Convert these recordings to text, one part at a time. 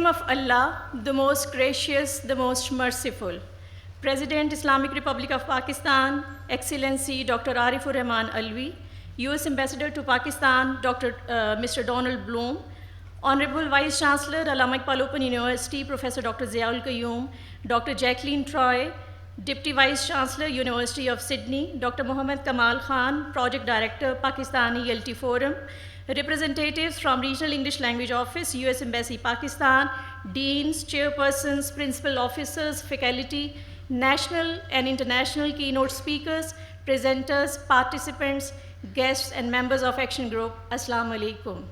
of Allah, the most gracious, the most merciful, President, Islamic Republic of Pakistan, Excellency Dr. Arifur Rahman Alvi, U.S. Ambassador to Pakistan, Mr. Donald Bloom, Honorable Vice Chancellor, Allama Iqbal Open University, Professor Dr. Ziaul Qayyum, Dr. Jacqueline Troy, Deputy Vice Chancellor, University of Sydney, Dr. Mohammad Kamal Khan, Project Director, Pakistani ELT Forum, representatives from Regional English Language Office, U.S. Embassy, Pakistan, deans, chairpersons, principal officers, faculty, national and international keynote speakers, presenters, participants, guests, and members of Action Group, Assalamu alaikum.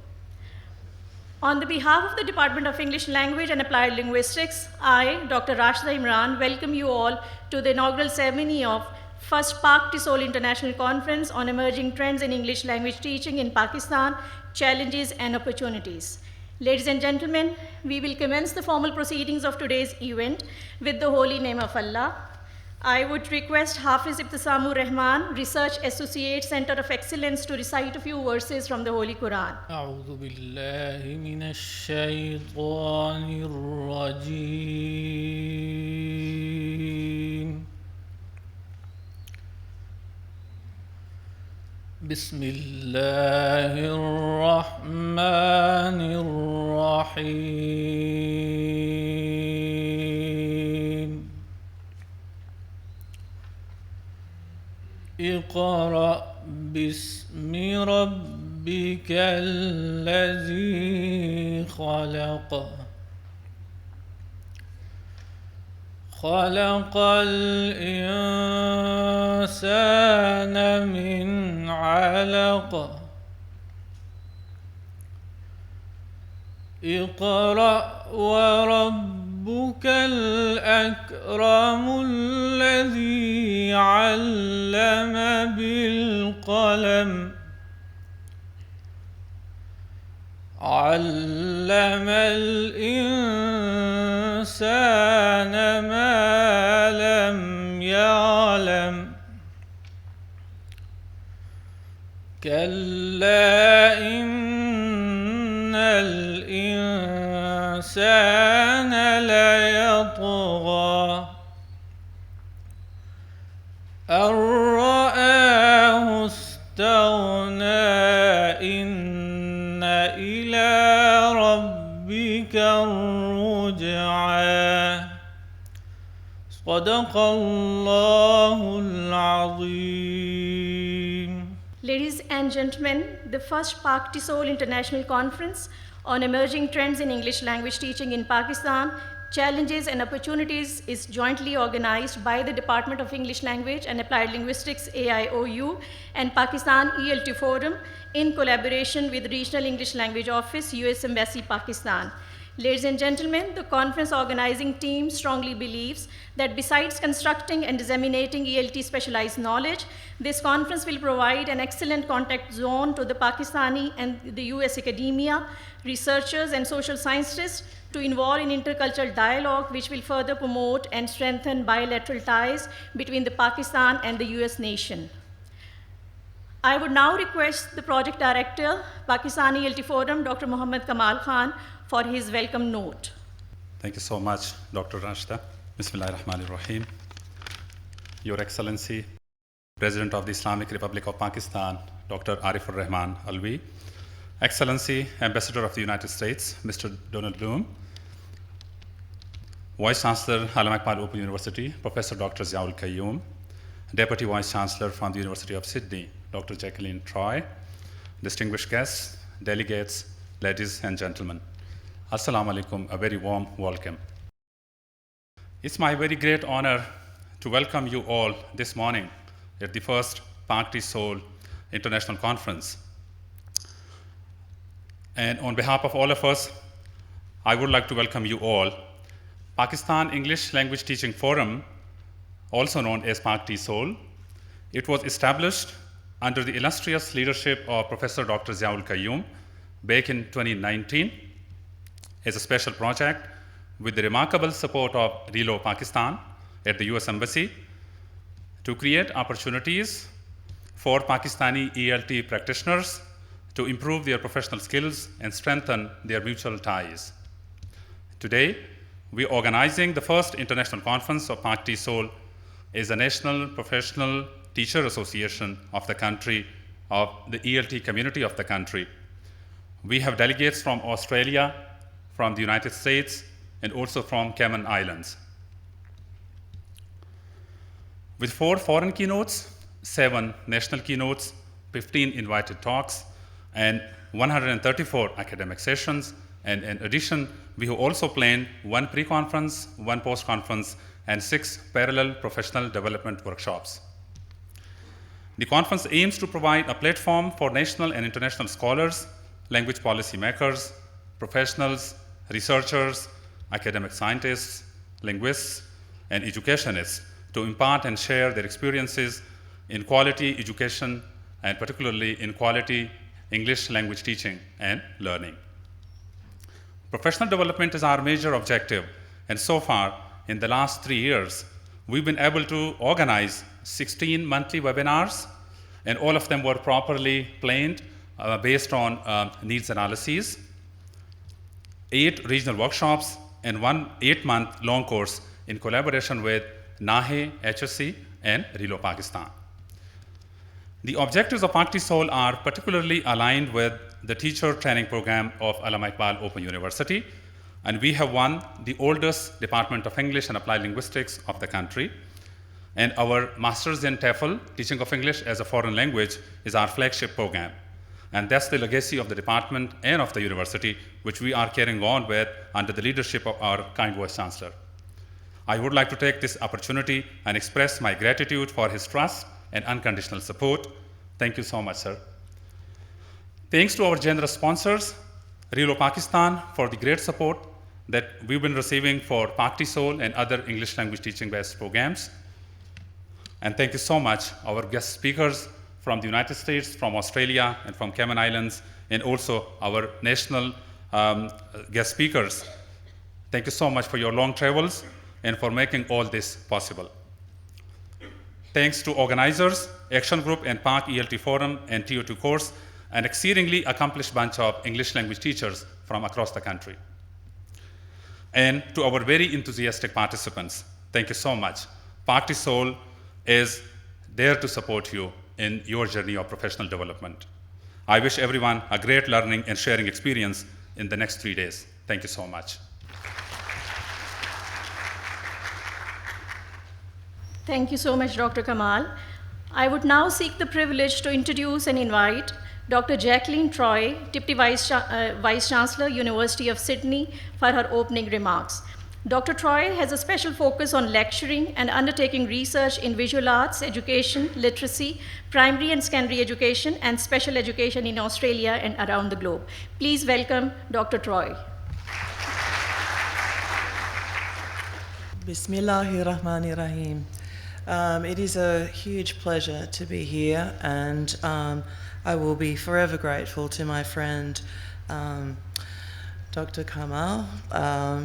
On the behalf of the Department of English Language and Applied Linguistics, I, Dr. Rashida Imran, welcome you all to the inaugural ceremony of First Pak TESOL International Conference on Emerging Trends in English Language Teaching in Pakistan, Challenges and Opportunities. Ladies and gentlemen, we will commence the formal proceedings of today's event with the holy name of Allah. I would request Hafiz Ibtisamur Rahman, Research Associate, Center of Excellence, to recite a few verses from the Holy Quran. أعوذ بالله من الشيطان الرجيم. بسم الله الرحمن الرحيم. اقرأ باسم ربك الذي خلق. خلق الإنسان من علق. اقرأ وربك الأكرم الذي علم بالقلم. علم الإنسان ما لم يعلم. كلا إن الإنسان ليطغى أن رآه استغنى. إن إلى ربك الرجعى. صدق الله العظيم. Ladies and gentlemen, the first Pak TESOL International Conference on Emerging Trends in English Language Teaching in Pakistan, Challenges and Opportunities is jointly organized by the Department of English Language and Applied Linguistics, AIOU, and Pakistan ELT Forum in collaboration with Regional English Language Office, U.S. Embassy, Pakistan. Ladies and gentlemen, the conference organizing team strongly believes that besides constructing and disseminating ELT specialized knowledge, this conference will provide an excellent contact zone to the Pakistani and the US academia, researchers and social scientists to involve in intercultural dialogue, which will further promote and strengthen bilateral ties between the Pakistan and the US nation. I would now request the project director, Pakistani ELT Forum, Dr. Mohammad Kamal Khan, for his welcome note. Thank you so much, Dr. Rashida. Bismillahirrahmanirrahim. Your Excellency, President of the Islamic Republic of Pakistan, Dr. Arifur Rahman Alvi, Excellency, Ambassador of the United States, Mr. Donald Bloom, Vice Chancellor, Allama Iqbal Open University, Professor Dr. Ziaul Qayyum, Deputy Vice Chancellor from the University of Sydney, Dr. Jacqueline Troy, distinguished guests, delegates, ladies and gentlemen. Assalamu alaikum, a very warm welcome. It's my very great honor to welcome you all this morning at the first Pak TESOL International Conference. And on behalf of all of us, I would like to welcome you all. Pakistan English Language Teaching Forum, also known as Pak TESOL, it was established under the illustrious leadership of Professor Dr. Ziaul Qayyum back in 2019 as a special project with the remarkable support of RELO Pakistan at the US Embassy to create opportunities for Pakistani ELT practitioners to improve their professional skills and strengthen their mutual ties. Today, we are organizing the first international conference of Pak TESOL, is the National Professional Teacher Association of the country, of the ELT community of the country. We have delegates from Australia, from the United States, and also from Cayman Islands. With 4 foreign keynotes, 7 national keynotes, 15 invited talks, and 134 academic sessions. And in addition, we have also planned 1 pre-conference, 1 post-conference, and 6 parallel professional development workshops. The conference aims to provide a platform for national and international scholars, language policy makers, professionals, researchers, academic scientists, linguists, and educationists to impart and share their experiences in quality education, and particularly in quality English language teaching and learning. Professional development is our major objective, and so far, in the last 3 years, we've been able to organize 16 monthly webinars, and all of them were properly planned based on needs analyses, 8 regional workshops, and 1 8-month long course in collaboration with NAHE, HSC, and RELO Pakistan. The objectives of Pak TESOL are particularly aligned with the teacher training program of Allama Iqbal Open University, and we have won the oldest Department of English and Applied Linguistics of the country. And our Masters in TEFL, Teaching of English as a Foreign Language, is our flagship program. And that's the legacy of the department and of the university, which we are carrying on with under the leadership of our kind Vice Chancellor. I would like to take this opportunity and express my gratitude for his trust and unconditional support. Thank you so much, sir. Thanks to our generous sponsors, RELO Pakistan, for the great support that we've been receiving for Pak TESOL and other English language teaching based programs. And thank you so much, our guest speakers from the United States, from Australia, and from Cayman Islands, and also our national guest speakers. Thank you so much for your long travels and for making all this possible. Thanks to organizers, Action Group and Pak ELT Forum and TO2 course, an exceedingly accomplished bunch of English language teachers from across the country. And to our very enthusiastic participants, thank you so much. Pak TESOL is there to support you in your journey of professional development. I wish everyone a great learning and sharing experience in the next 3 days. Thank you so much. Thank you so much, Dr. Kamal. I would now seek the privilege to introduce and invite Dr. Jacqueline Troy, Deputy Vice Chancellor, University of Sydney, for her opening remarks. Dr. Troy has a special focus on lecturing and undertaking research in visual arts, education, literacy, primary and secondary education, and special education in Australia and around the globe. Please welcome Dr. Troy. Bismillahirrahmanirrahim. It is a huge pleasure to be here, and I will be forever grateful to my friend Dr. Kamal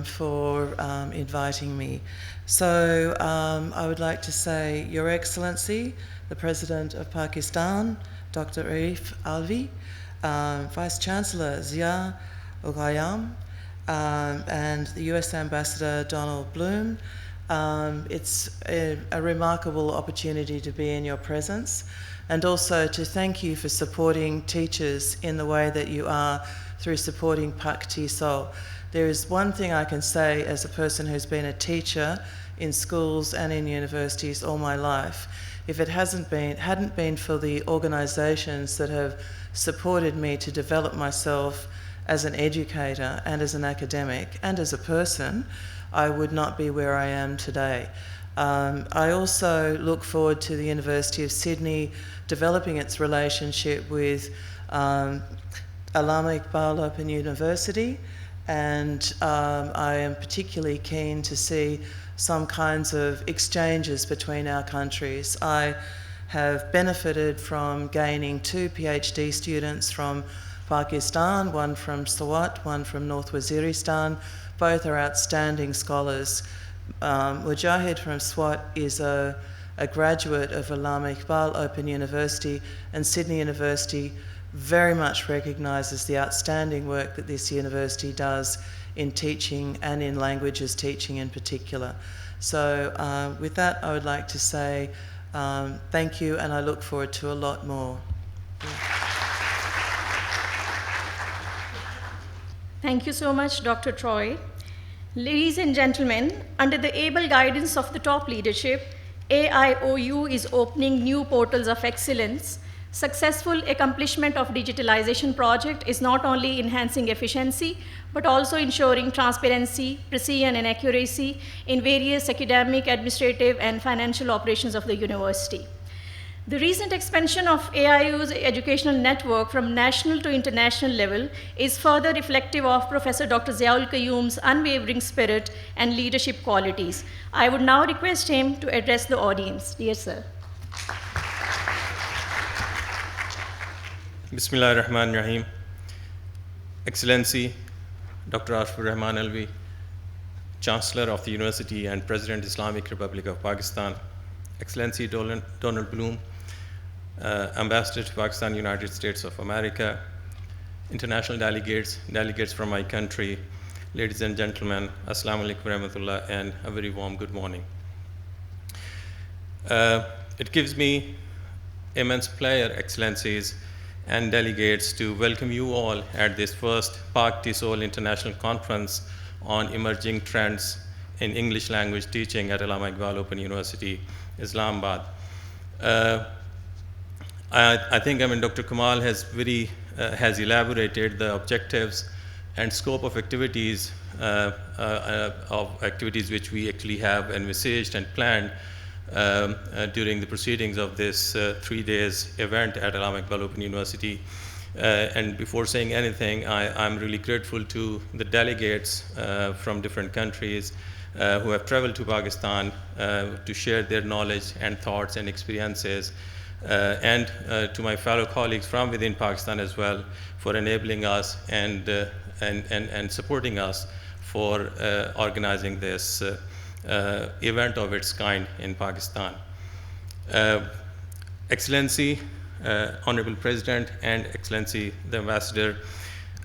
for inviting me. So I would like to say, Your Excellency, the President of Pakistan, Dr. Arif Alvi, Vice Chancellor Zia Ul-Qayyam, and the US Ambassador Donald Bloom. It's a remarkable opportunity to be in your presence, and also to thank you for supporting teachers in the way that you are through supporting Pak TESOL. There is one thing I can say as a person who's been a teacher in schools and in universities all my life. If it hadn't been for the organisations that have supported me to develop myself as an educator and as an academic and as a person, I would not be where I am today. I also look forward to the University of Sydney developing its relationship with Allama Iqbal Open University, and I am particularly keen to see some kinds of exchanges between our countries. I have benefited from gaining 2 PhD students from Pakistan, one from Swat, one from North Waziristan. Both are outstanding scholars. Mujahid from Swat is a graduate of Allama Iqbal Open University, and Sydney University very much recognises the outstanding work that this university does in teaching and in languages teaching in particular. So with that, I would like to say thank you, and I look forward to a lot more. Thank you so much, Dr. Troy. Ladies and gentlemen, under the able guidance of the top leadership, AIOU is opening new portals of excellence. Successful accomplishment of digitalization project is not only enhancing efficiency, but also ensuring transparency, precision, and accuracy in various academic, administrative, and financial operations of the university. The recent expansion of AIU's educational network from national to international level is further reflective of Professor Dr. Ziaul Qayyum's unwavering spirit and leadership qualities. I would now request him to address the audience. Dear sir. Bismillah ar-Rahman ar-Rahim. Excellency, Dr. Arifur Rahman Alvi, Chancellor of the University and President, Islamic Republic of Pakistan, Excellency Donald Bloom, Ambassador to Pakistan, United States of America, international delegates from my country, ladies and gentlemen, Assalamu alaikum warahmatullah, and a very warm good morning. It gives me immense pleasure, Excellencies and delegates, to welcome you all at this first Pak TESOL International Conference on Emerging Trends in English Language Teaching at Allama Iqbal Open University, Islamabad. I think Dr. Kamal has elaborated the objectives and scope of activities which we actually have envisaged and planned during the proceedings of this 3 days event at Allama Iqbal Open University. And before saying anything, I'm really grateful to the delegates from different countries who have traveled to Pakistan to share their knowledge and thoughts and experiences, and to my fellow colleagues from within Pakistan as well for enabling us and supporting us for organizing this event of its kind in Pakistan. Excellency, Honorable President, and Excellency the Ambassador,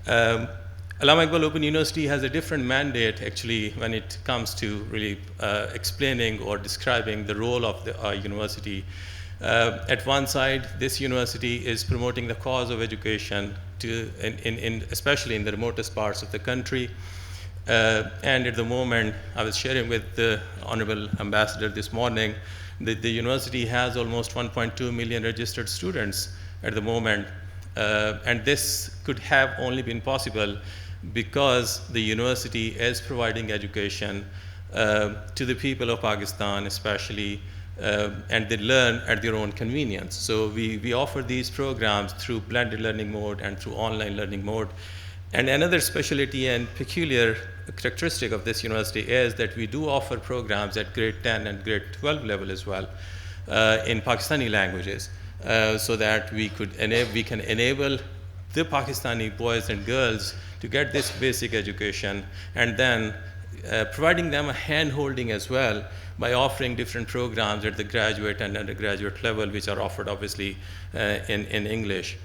Allama Iqbal Open University has a different mandate actually when it comes to really explaining or describing the role of the university. At one side, this university is promoting the cause of education especially in the remotest parts of the country. And at the moment, I was sharing with the Honorable Ambassador this morning that the university has almost 1.2 million registered students at the moment. And this could have only been possible because the university is providing education to the people of Pakistan especially, and they learn at their own convenience. So we offer these programs through blended learning mode and through online learning mode. And another specialty and peculiar characteristic of this university is that we do offer programs at grade 10 and grade 12 level as well in Pakistani languages, so that we can enable the Pakistani boys and girls to get this basic education, and then providing them a hand-holding as well by offering different programs at the graduate and undergraduate level, which are offered obviously in English.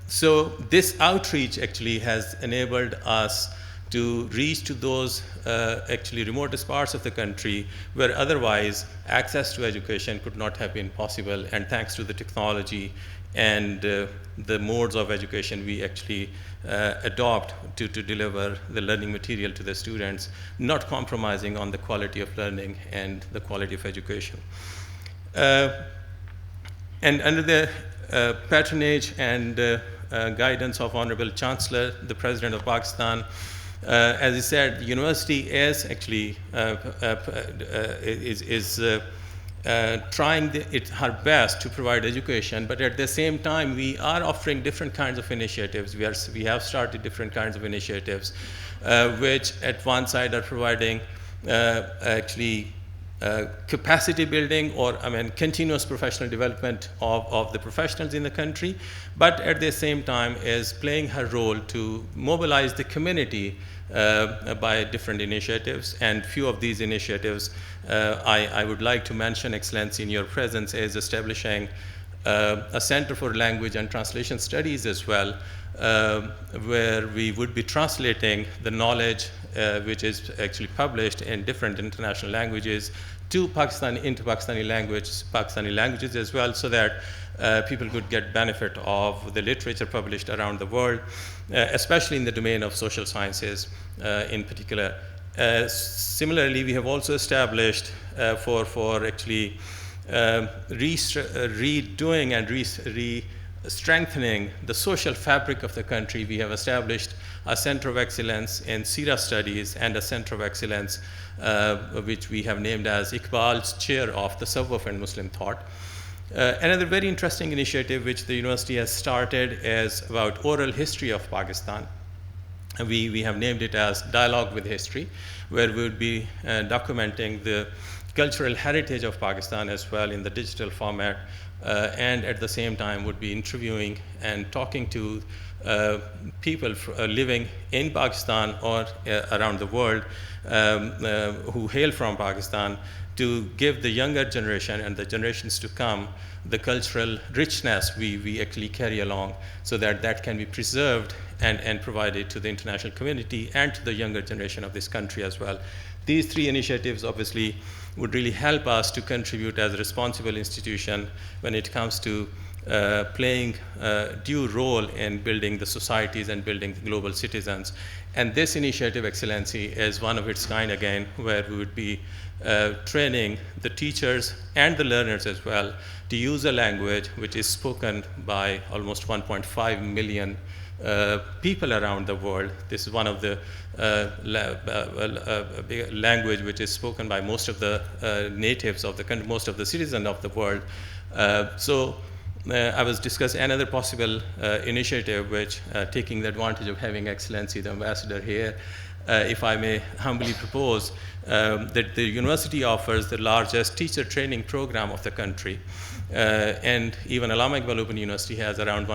So this outreach actually has enabled us to reach to those actually remotest parts of the country where otherwise access to education could not have been possible. And thanks to the technology and the modes of education we actually adopt to deliver the learning material to the students, not compromising on the quality of learning and the quality of education. And under the patronage and guidance of Honorable Chancellor, the President of Pakistan, as he said, the university is actually trying her best to provide education, but at the same time, we are offering different kinds of initiatives. We have started different kinds of initiatives, which at one side are providing actually capacity building or continuous professional development of the professionals in the country, but at the same time is playing her role to mobilize the community by different initiatives. And few of these initiatives I would like to mention, Excellency, in your presence, is establishing a Center for Language and Translation Studies as well, where we would be translating the knowledge which is actually published in different international languages into Pakistani languages as well, so that people could get benefit of the literature published around the world, especially in the domain of social sciences in particular. Similarly, we have also established for actually redoing and strengthening the social fabric of the country. We have established a Center of Excellence in Sira Studies and a Center of Excellence which we have named as Iqbal's Chair of the Tasawwuf and Muslim Thought. Another very interesting initiative which the university has started is about oral history of Pakistan. We have named it as Dialogue with History, where we would be documenting the cultural heritage of Pakistan as well in the digital format, and at the same time would be interviewing and talking to people living in Pakistan or around the world who hail from Pakistan, to give the younger generation and the generations to come the cultural richness we actually carry along, so that that can be preserved and provided to the international community and to the younger generation of this country as well. These three initiatives obviously would really help us to contribute as a responsible institution when it comes to playing a due role in building the societies and building the global citizens. And this initiative, Excellency, is one of its kind again, where we would be training the teachers and the learners as well to use a language which is spoken by almost 1.5 million people around the world. This is one of the language which is spoken by most of the natives of the country, most of the citizens of the world. I was discussing another possible initiative which, taking the advantage of having Excellency the Ambassador here, if I may humbly propose that the university offers the largest teacher training program of the country. And even Allama Iqbal Open University has around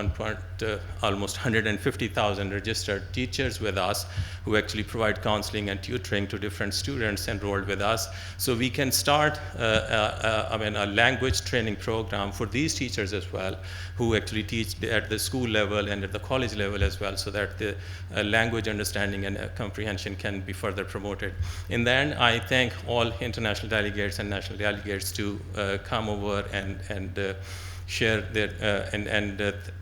almost 150,000 registered teachers with us, who actually provide counseling and tutoring to different students enrolled with us. So we can start a language training program for these teachers as well, who actually teach at the school level and at the college level as well, so that the language understanding and comprehension can be further promoted. In the end, I thank all international delegates and national delegates to come over and share their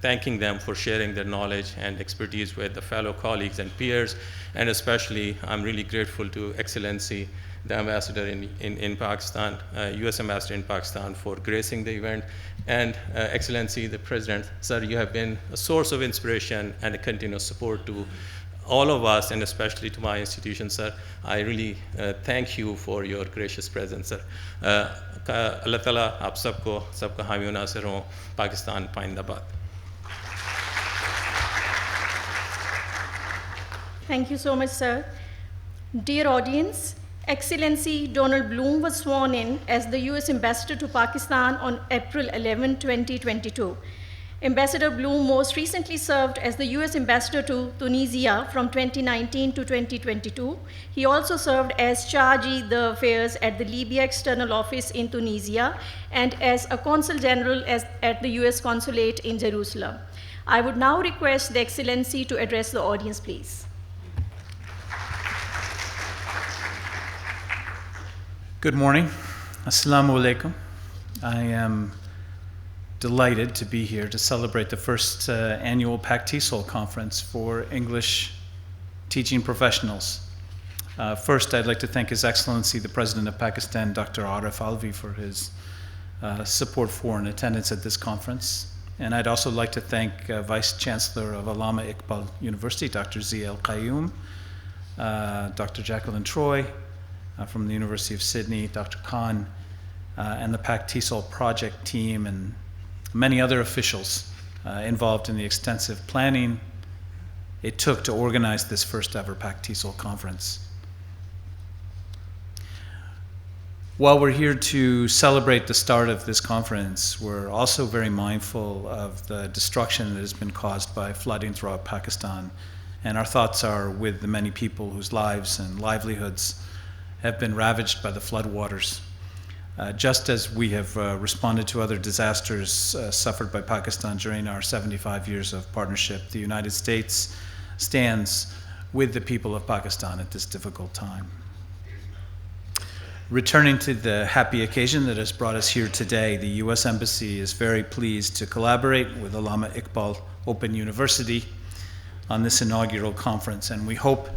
thanking them for sharing their knowledge and expertise with the fellow colleagues and peers. And especially, I'm really grateful to Excellency, the Ambassador in Pakistan, US Ambassador in Pakistan, for gracing the event. And Excellency, the President, sir, you have been a source of inspiration and a continuous support to all of us, and especially to my institution, sir. I really thank you for your gracious presence, sir. Allah Ta'ala aap sabka हामी और नासिर हों. Pakistan पाइंदाबाद. Thank you so much, sir. Dear audience, Excellency Donald Bloom was sworn in as the US Ambassador to Pakistan on April 11, 2022. Ambassador Bloom most recently served as the US Ambassador to Tunisia from 2019 to 2022. He also served as Chargé d'Affaires at the Libya External Office in Tunisia and as a Consul General at the US Consulate in Jerusalem. I would now request the Excellency to address the audience, please. Good morning. Assalamu alaikum. I am delighted to be here to celebrate the first annual Pak TESOL conference for English teaching professionals. First, I'd like to thank His Excellency, the President of Pakistan, Dr. Arif Alvi, for his support for and attendance at this conference. And I'd also like to thank Vice Chancellor of Allama Iqbal University, Dr. Zia Al-Qayyum, Dr. Jacqueline Troy from the University of Sydney, Dr. Khan, and the Pak TESOL project team, and many other officials involved in the extensive planning it took to organize this first ever Pak TESOL conference. While we're here to celebrate the start of this conference, we're also very mindful of the destruction that has been caused by flooding throughout Pakistan, and our thoughts are with the many people whose lives and livelihoods have been ravaged by the floodwaters. Just as we have responded to other disasters suffered by Pakistan during our 75 years of partnership, the United States stands with the people of Pakistan at this difficult time. Returning to the happy occasion that has brought us here today, the U.S. Embassy is very pleased to collaborate with Allama Iqbal Open University on this inaugural conference, and we hope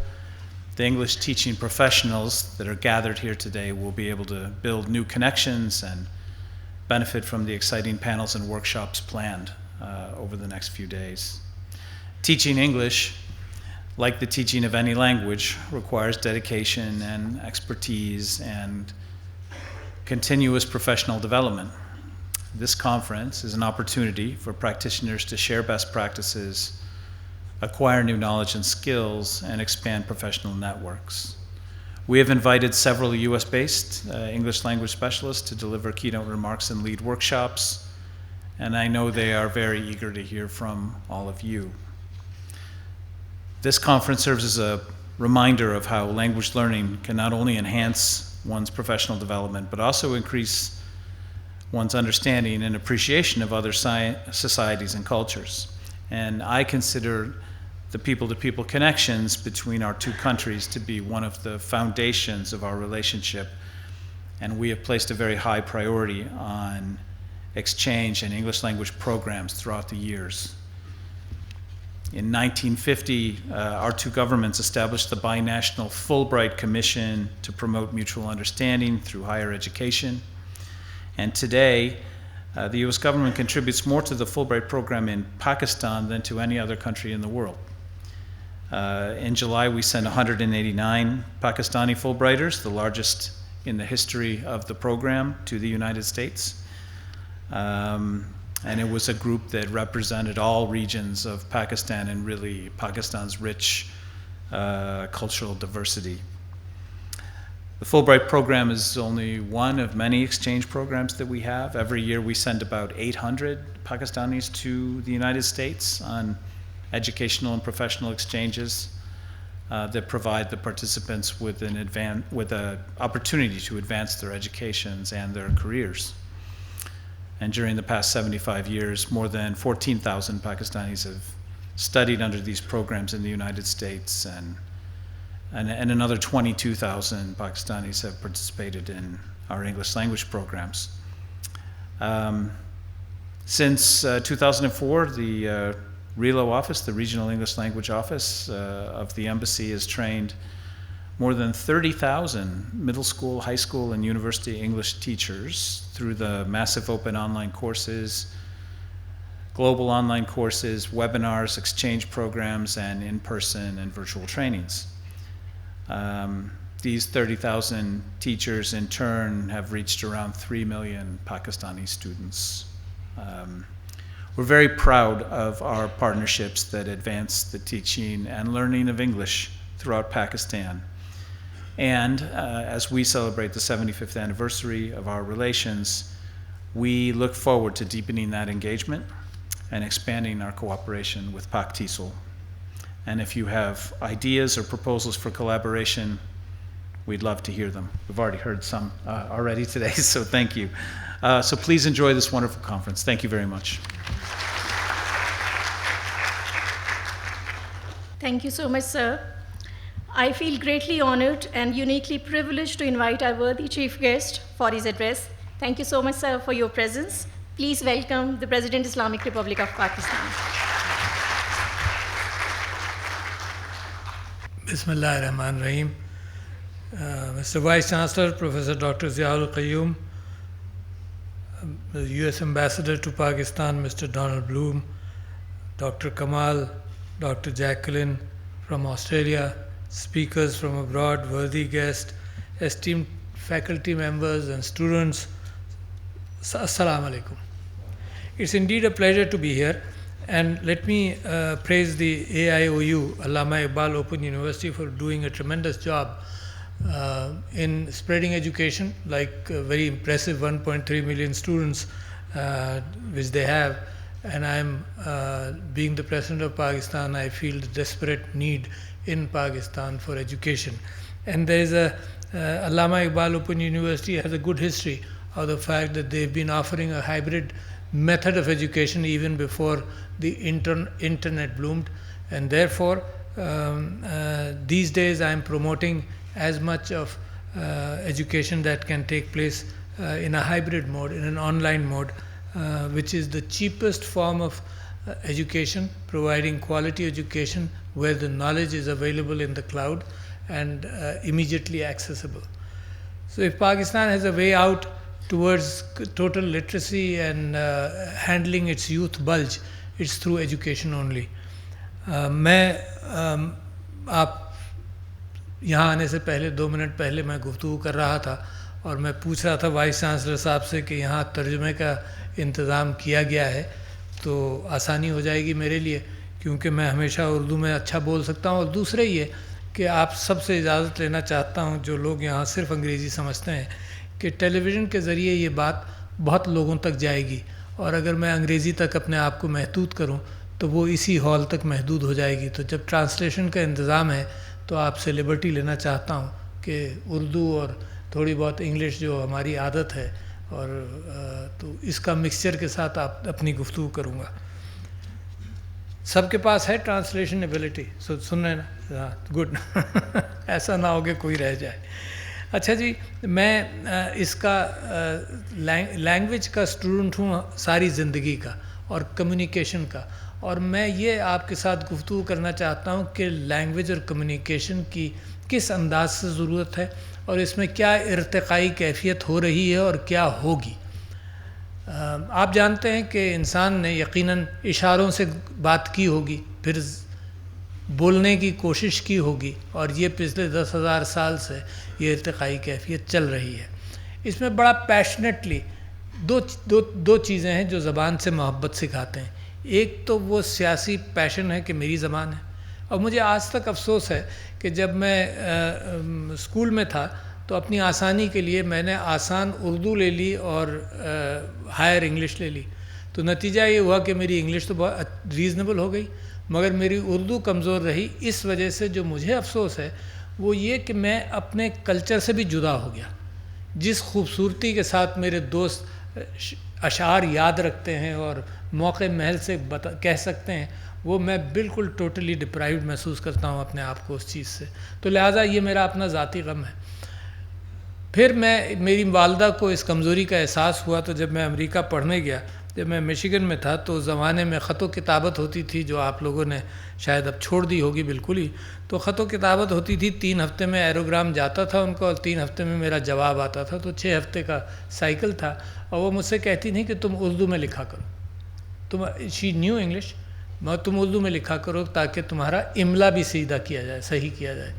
the English teaching professionals that are gathered here today will be able to build new connections and benefit from the exciting panels and workshops planned over the next few days. Teaching English, like the teaching of any language, requires dedication and expertise and continuous professional development. This conference is an opportunity for practitioners to share best practices, acquire new knowledge and skills, and expand professional networks. We have invited several US-based English language specialists to deliver keynote remarks and lead workshops, and I know they are very eager to hear from all of you. This conference serves as a reminder of how language learning can not only enhance one's professional development, but also increase one's understanding and appreciation of other societies and cultures. And I consider the people-to-people connections between our two countries to be one of the foundations of our relationship, and we have placed a very high priority on exchange and English language programs throughout the years. In 1950, our two governments established the binational Fulbright Commission to promote mutual understanding through higher education. And today, the US government contributes more to the Fulbright program in Pakistan than to any other country in the world. In July, we sent 189 Pakistani Fulbrighters, the largest in the history of the program, to the United States. And it was a group that represented all regions of Pakistan and really Pakistan's rich cultural diversity. The Fulbright program is only one of many exchange programs that we have. Every year we send about 800 Pakistanis to the United States on educational and professional exchanges that provide the participants with an opportunity to advance their educations and their careers. And during the past 75 years, more than 14,000 Pakistanis have studied under these programs in the United States, and another 22,000 Pakistanis have participated in our English language programs. Since 2004, the RELO office, the Regional English Language Office of the Embassy, has trained more than 30,000 middle school, high school, and university English teachers through the massive open online courses, global online courses, webinars, exchange programs, and in-person and virtual trainings. These 30,000 teachers in turn have reached around 3 million Pakistani students. We're very proud of our partnerships that advance the teaching and learning of English throughout Pakistan. And as we celebrate the 75th anniversary of our relations, we look forward to deepening that engagement and expanding our cooperation with Pak TESOL. And if you have ideas or proposals for collaboration, we'd love to hear them. We've already heard some already today, so thank you. So please enjoy this wonderful conference. Thank you very much. Thank you so much, sir. I feel greatly honored and uniquely privileged to invite our worthy chief guest for his address. Thank you so much, sir, for your presence. Please welcome the President, Islamic Republic of Pakistan. Bismillah ar-Rahman ar-Rahim. Mr. Vice Chancellor, Professor Dr. Ziaul Qayyum, the U.S. Ambassador to Pakistan, Mr. Donald Bloom, Dr. Kamal, Dr. Jacqueline from Australia, speakers from abroad, worthy guests, esteemed faculty members and students, Assalamu alaikum. It's indeed a pleasure to be here, and let me praise the AIOU, Allama Iqbal Open University, for doing a tremendous job in spreading education, like very impressive 1.3 million students which they have. And I'm, being the President of Pakistan, I feel the desperate need in Pakistan for education. And there is Allama Iqbal Open University has a good history of the fact that they've been offering a hybrid method of education even before the internet bloomed. And therefore, these days I am promoting as much of education that can take place in a hybrid mode, in an online mode, which is the cheapest form of education, providing quality education where the knowledge is available in the cloud and immediately accessible. So if Pakistan has a way out towards total literacy and handling its youth bulge, it's through education only. मैं आप यहाँ आने से पहले 2 minute पहले मैं गुफ्तगू कर रहा था और मैं पूछ रहा था वाइस चांसलर साहब से कि यहाँ तर्जुमे का इंतज़ाम किया गया है तो आसानी हो जाएगी मेरे लिए, क्योंकि मैं हमेशा उर्दू में अच्छा बोल सकता हूँ। और दूसरा ये कि आप सबसे इजाज़त लेना चाहता हूँ जो लोग यहाँ सिर्फ अंग्रेज़ी समझते हैं कि टेलीविज़न के ज़रिए ये बात बहुत लोगों तक जाएगी, और अगर मैं अंग्रेज़ी तक अपने आप को महदूद करूँ तो वो इसी हॉल तक महदूद हो जाएगी। तो जब ट्रांसलेशन का इंतज़ाम है तो आपसे लिबर्टी लेना चाहता हूँ कि उर्दू और थोड़ी बहुत इंग्लिश जो हमारी आदत है और तो इसका मिक्सचर के साथ आप अपनी गुफ्तगू करूँगा। सबके पास है ट्रांसलेशन एबिलिटी, सुन रहे ना? हाँ, गुड। ऐसा ना हो कि कोई रह जाए। अच्छा जी, मैं इसका लैंग्वेज का स्टूडेंट हूँ सारी ज़िंदगी का और कम्युनिकेशन का, और मैं ये आपके साथ गुफ्तगू करना चाहता हूँ कि लैंग्वेज और कम्युनिकेशन की किस अंदाज से ज़रूरत है और इसमें क्या इर्तिकाई कैफियत हो रही है और क्या होगी। आप जानते हैं कि इंसान ने यकीनन इशारों से बात की होगी, फिर बोलने की कोशिश की होगी, और ये पिछले 10,000 साल से ये इर्तिकाई कैफियत चल रही है। इसमें बड़ा पैशनेटली दो चीज़ें हैं जो ज़बान से मोहब्बत सिखाते हैं। एक तो वो सियासी पैशन है कि मेरी ज़बान है, और मुझे आज तक अफसोस है कि जब मैं स्कूल में था तो अपनी आसानी के लिए मैंने आसान उर्दू ले ली और हायर इंग्लिश ले ली, तो नतीजा ये हुआ कि मेरी इंग्लिश तो बहुत रीज़नेबल हो गई मगर मेरी उर्दू कमज़ोर रही। इस वजह से जो मुझे अफसोस है वो ये कि मैं अपने कल्चर से भी जुदा हो गया। जिस खूबसूरती के साथ मेरे दोस्त अशार याद रखते हैं और मौके महल से कह सकते हैं, वो मैं बिल्कुल टोटली डिप्राइव्ड महसूस करता हूँ अपने आप को उस चीज़ से। तो लिहाजा ये मेरा अपना ज़ाती गम है। फिर मेरी वालदा को इस कमज़ोरी का एहसास हुआ, तो जब मैं अमेरिका पढ़ने गया, जब मैं मिशिगन में था, तो ज़माने में ख़त व किताबत होती थी जो आप लोगों ने शायद अब छोड़ दी होगी बिल्कुल ही। तो ख़त व किताबत होती थी, 3 हफ्ते में एरोग्राम जाता था उनका और 3 हफ्ते में मेरा जवाब आता था, तो 6 हफ्ते का साइकिल था। और वो मुझसे कहती थी कि तुम उर्दू में लिखा करो, शी न्यू इंग्लिश, मगर तुम उर्दू में लिखा करो ताकि तुम्हारा इमला भी सीधा किया जाए, सही किया जाए।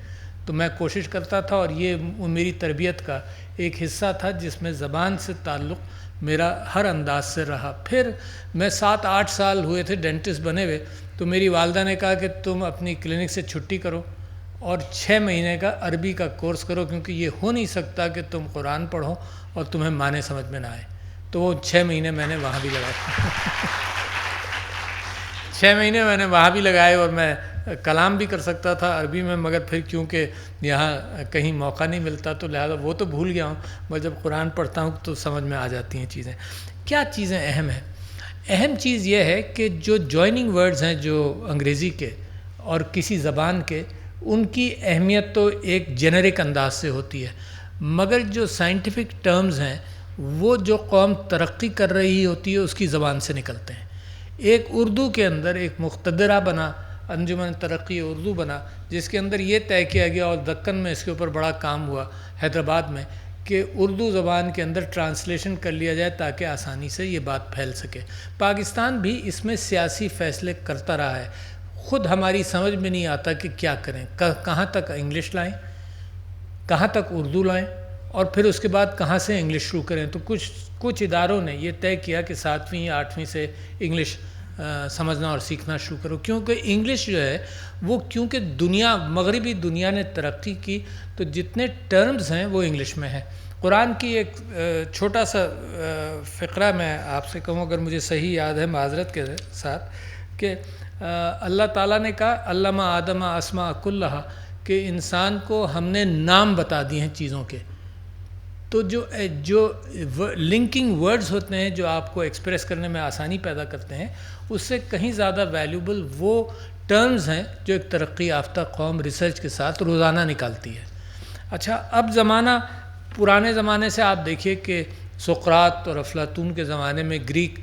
तो मैं कोशिश करता था, और ये मेरी तरबियत का एक हिस्सा था जिसमें ज़बान से ताल्लुक़ मेरा हर अंदाज से रहा। फिर मैं 7-8 साल हुए थे डेंटिस्ट बने हुए, तो मेरी वालदा ने कहा कि तुम अपनी क्लिनिक से छुट्टी करो और 6 महीने का अरबी का कोर्स करो, क्योंकि ये हो नहीं सकता कि तुम कुरान पढ़ो और तुम्हें माने समझ में ना आए। तो वो 6 महीने मैंने वहाँ भी लगाए। 6 महीने मैंने वहाँ भी लगाए, और मैं कलाम भी कर सकता था अरबी में, मगर फिर क्योंकि यहाँ कहीं मौका नहीं मिलता तो लिहाजा वो तो भूल गया हूँ, मगर जब कुरान पढ़ता हूँ तो समझ में आ जाती हैं चीज़ें। क्या चीज़ें अहम हैं? अहम चीज़ ये है कि जो जॉइनिंग वर्ड्स हैं जो अंग्रेज़ी के और किसी ज़बान के, उनकी अहमियत तो एक जेनरिक अंदाज से होती है, मगर जो साइंटिफिक टर्म्स हैं वो जो कौम तरक्की कर रही होती है उसकी ज़बान से निकलते हैं। एक उर्दू के अंदर एक मुख्तदरा बना, अंजुमन तरक्की उर्दू बना, जिसके अंदर ये तय किया गया, और दक्कन में इसके ऊपर बड़ा काम हुआ हैदराबाद में, कि उर्दू ज़बान के अंदर ट्रांसलेशन कर लिया जाए ताकि आसानी से ये बात फैल सके। पाकिस्तान भी इसमें सियासी फ़ैसले करता रहा है। ख़ुद हमारी समझ में नहीं आता कि क्या करें, कहाँ तक इंग्लिश लाएं, कहाँ तक उर्दू लाएं, और फिर उसके बाद कहाँ से इंग्लिश शुरू करें। तो कुछ इदारों ने ये तय किया कि 7वीं या 8वीं से इंग्लिश समझना और सीखना शुरू करो, क्योंकि इंग्लिश जो है वो, क्योंकि मगरिबी दुनिया ने तरक्की की, तो जितने टर्म्स हैं वो इंग्लिश में हैं। कुरान की एक छोटा सा फ़िक्रा मैं आपसे कहूँ, अगर मुझे सही याद है माज़रत के साथ, कि अल्लाह ताला ने कहा अल्लामा आदमा अस्मा कुल्लहा, कि इंसान को हमने नाम बता दिए हैं चीज़ों के। تو جو لنکنگ ورڈز ہوتے ہیں جو آپ کو ایکسپریس کرنے میں آسانی پیدا کرتے ہیں، اس سے کہیں زیادہ ویلیوبل وہ ٹرمز ہیں جو ایک ترقی یافتہ قوم ریسرچ کے ساتھ روزانہ نکالتی ہے. اچھا، اب زمانہ پرانے زمانے سے آپ دیکھیے کہ سقراط اور افلاطون کے زمانے میں گریک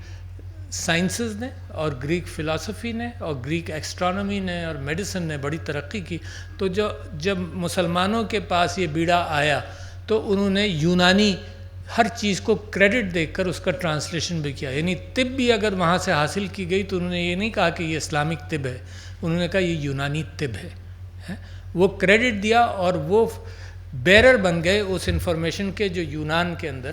سائنسز نے اور گریک فلاسفی نے اور گریک ایسٹرانومی نے اور میڈیسن نے بڑی ترقی کی. تو جب مسلمانوں کے پاس یہ بیڑا آیا تو انہوں نے یونانی ہر چیز کو کریڈٹ دے کر اس کا ٹرانسلیشن بھی کیا. یعنی طب بھی اگر وہاں سے حاصل کی گئی تو انہوں نے یہ نہیں کہا کہ یہ اسلامک طب ہے، انہوں نے کہا یہ یونانی طب ہے. وہ کریڈٹ دیا اور وہ بیرر بن گئے اس انفارمیشن کے جو یونان کے اندر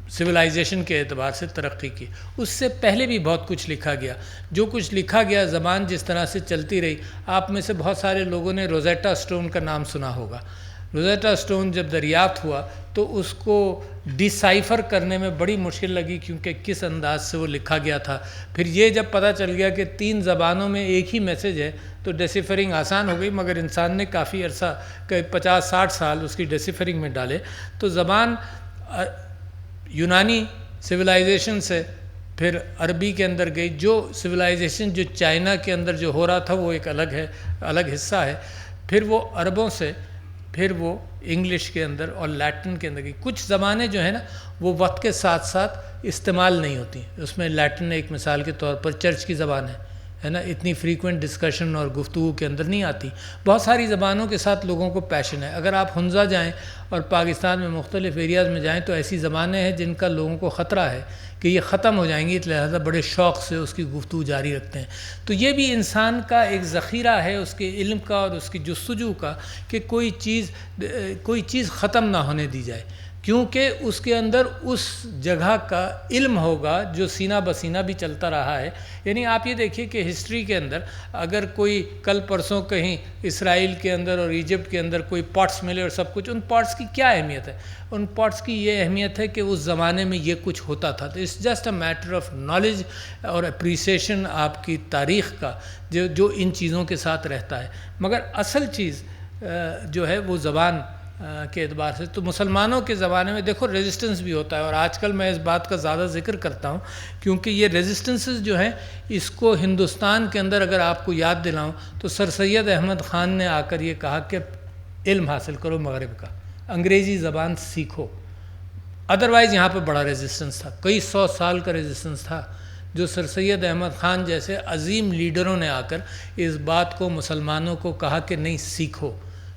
سویلائزیشن کے اعتبار سے ترقی کی. اس سے پہلے بھی بہت کچھ لکھا گیا. جو کچھ لکھا گیا، زبان جس طرح سے چلتی رہی. آپ میں سے بہت سارے لوگوں نے روزیٹا اسٹون کا نام سنا ہوگا. روزیٹا اسٹون جب دریافت ہوا تو اس کو ڈیسائفر کرنے میں بڑی مشکل لگی، کیونکہ کس انداز سے وہ لکھا گیا تھا. پھر یہ جب پتہ چل گیا کہ 3 زبانوں میں ایک ہی میسج ہے تو ڈیسیفرنگ آسان ہو گئی. مگر انسان نے کافی عرصہ 50-60 سال اس کی ڈیسیفرنگ میں ڈالے. تو زبان یونانی سویلائزیشن سے پھر عربی کے اندر گئی. جو سویلائزیشن جو چائنا کے اندر جو ہو رہا تھا وہ ایک الگ حصہ ہے. پھر وہ عربوں سے پھر وہ انگلش کے اندر اور لیٹن کے اندر گئی. کچھ زبانیں جو ہیں نا وہ وقت کے ساتھ ساتھ استعمال نہیں ہوتی. اس میں لیٹن ایک مثال کے طور پر چرچ کی زبان ہے نا، اتنی فریکوینٹ ڈسکشن اور گفتگو کے اندر نہیں آتی. بہت ساری زبانوں کے ساتھ لوگوں کو پیشن ہے. اگر آپ ہنزا جائیں اور پاکستان میں مختلف ایریاز میں جائیں تو ایسی زبانیں ہیں جن کا لوگوں کو خطرہ ہے کہ یہ ختم ہو جائیں گی، لہذا بڑے شوق سے اس کی گفتگو جاری رکھتے ہیں. تو یہ بھی انسان کا ایک ذخیرہ ہے اس کے علم کا اور اس کی جستجو کا کہ کوئی چیز ختم نہ ہونے دی جائے، کیونکہ اس کے اندر اس جگہ کا علم ہوگا جو سینہ بسینہ بھی چلتا رہا ہے. یعنی آپ یہ دیکھیے کہ ہسٹری کے اندر اگر کوئی کل پرسوں کہیں اسرائیل کے اندر اور ایجپٹ کے اندر کوئی پارٹس ملے اور سب کچھ، ان پارٹس کی کیا اہمیت ہے؟ ان پارٹس کی یہ اہمیت ہے کہ اس زمانے میں یہ کچھ ہوتا تھا. تو it's just a matter of knowledge اور اپریسیشن آپ کی تاریخ کا جو ان چیزوں کے ساتھ رہتا ہے. مگر اصل چیز جو ہے وہ زبان کے اعتبار سے. تو مسلمانوں کے زمانے میں دیکھو ریزسٹنس بھی ہوتا ہے، اور آج کل میں اس بات کا زیادہ ذکر کرتا ہوں کیونکہ یہ ریزسٹنسز جو ہیں اس کو ہندوستان کے اندر اگر آپ کو یاد دلاؤں تو سر سید احمد خان نے آ کر یہ کہا کہ علم حاصل کرو مغرب کا، انگریزی زبان سیکھو. ادروائز یہاں پہ بڑا ریزسٹنس تھا، کئی 100 سال کا ریزسٹنس تھا، جو سر سید احمد خان جیسے عظیم لیڈروں نے آ کر اس بات کو مسلمانوں کو کہا کہ نہیں سیکھو،